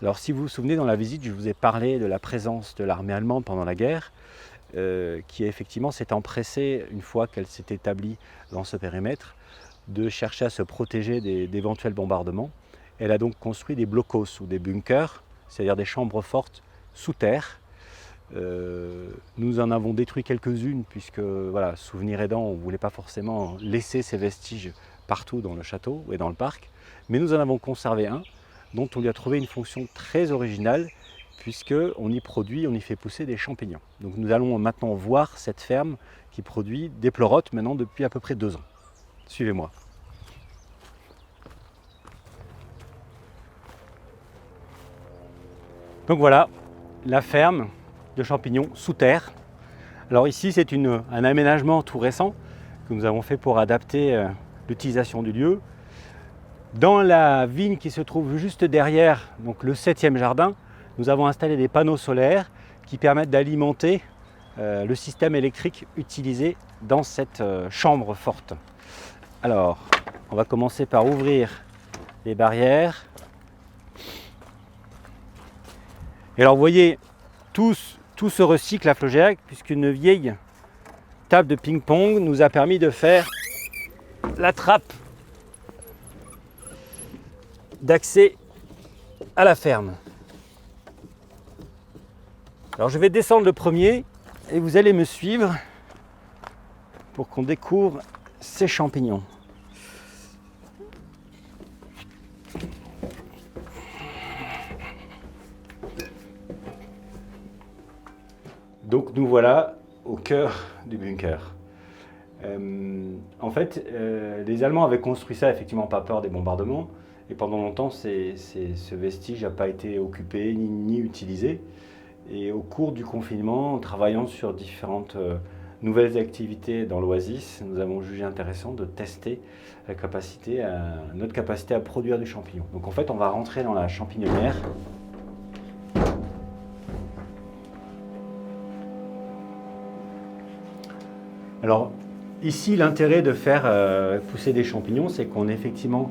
Alors si vous vous souvenez, dans la visite, je vous ai parlé de la présence de l'armée allemande pendant la guerre, qui effectivement s'est empressée, une fois qu'elle s'est établie dans ce périmètre, de chercher à se protéger d'éventuels bombardements. Elle a donc construit des blocos ou des bunkers, c'est-à-dire des chambres fortes sous terre. Nous en avons détruit quelques-unes puisque, voilà, souvenir aidant, on ne voulait pas forcément laisser ces vestiges partout dans le château et dans le parc, mais nous en avons conservé un dont on lui a trouvé une fonction très originale puisqu'on y produit, on y fait pousser des champignons. Donc nous allons maintenant voir cette ferme qui produit des pleurotes maintenant depuis à peu près 2 ans. Suivez-moi. Donc voilà, la ferme de champignons sous terre. Alors ici c'est un aménagement tout récent que nous avons fait pour adapter l'utilisation du lieu. Dans la vigne qui se trouve juste derrière, donc le 7e jardin, nous avons installé des panneaux solaires qui permettent d'alimenter le système électrique utilisé dans cette chambre forte. Alors, on va commencer par ouvrir les barrières. Et alors, vous voyez, tout se recycle à Flaugiac, puisqu'une vieille table de ping-pong nous a permis de faire la trappe d'accès à la ferme. Alors je vais descendre le premier et vous allez me suivre pour qu'on découvre ces champignons. Donc nous voilà au cœur du bunker. En fait, les Allemands avaient construit ça effectivement pas peur des bombardements. Et pendant longtemps, ce vestige n'a pas été occupé ni utilisé. Et au cours du confinement, en travaillant sur différentes nouvelles activités dans l'Oasis, nous avons jugé intéressant de tester notre capacité à produire du champignon. Donc en fait, on va rentrer dans la champignonnière. Alors ici, l'intérêt de faire pousser des champignons, c'est qu'on est effectivement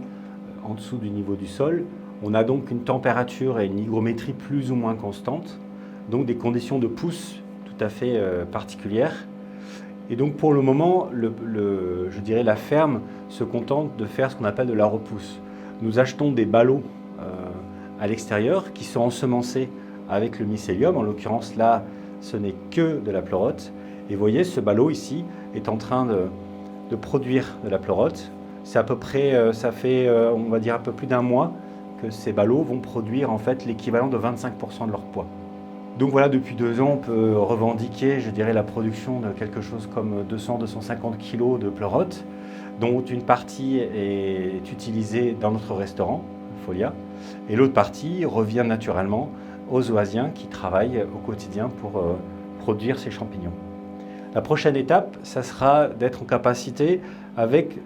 en dessous du niveau du sol. On a donc une température et une hygrométrie plus ou moins constantes, donc des conditions de pousse tout à fait particulières. Et donc pour le moment, je dirais la ferme se contente de faire ce qu'on appelle de la repousse. Nous achetons des ballots à l'extérieur qui sont ensemencés avec le mycélium. En l'occurrence là, ce n'est que de la pleurote. Et vous voyez, ce ballot ici est en train de produire de la pleurote. C'est à peu près, ça fait on va dire un peu plus d'1 mois que ces ballots vont produire en fait l'équivalent de 25% de leur poids. Donc voilà, depuis 2 ans, on peut revendiquer, je dirais, la production de quelque chose comme 200-250 kg de pleurote, dont une partie est utilisée dans notre restaurant, Folia, et l'autre partie revient naturellement aux Oasiens qui travaillent au quotidien pour produire ces champignons. La prochaine étape, ça sera d'être en capacité, avec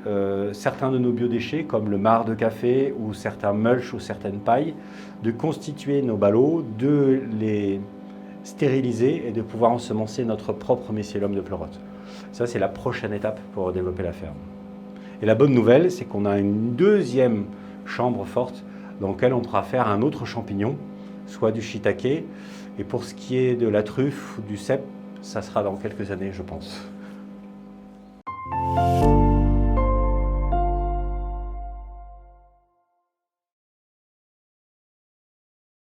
certains de nos biodéchets, comme le marc de café ou certains mulch ou certaines pailles, de constituer nos ballots, de les stériliser et de pouvoir ensemencer notre propre mycélium de pleurote. Ça, c'est la prochaine étape pour développer la ferme. Et la bonne nouvelle, c'est qu'on a une 2e chambre forte dans laquelle on pourra faire un autre champignon, soit du shiitake, et pour ce qui est de la truffe ou du cèpe, ça sera dans quelques années, je pense.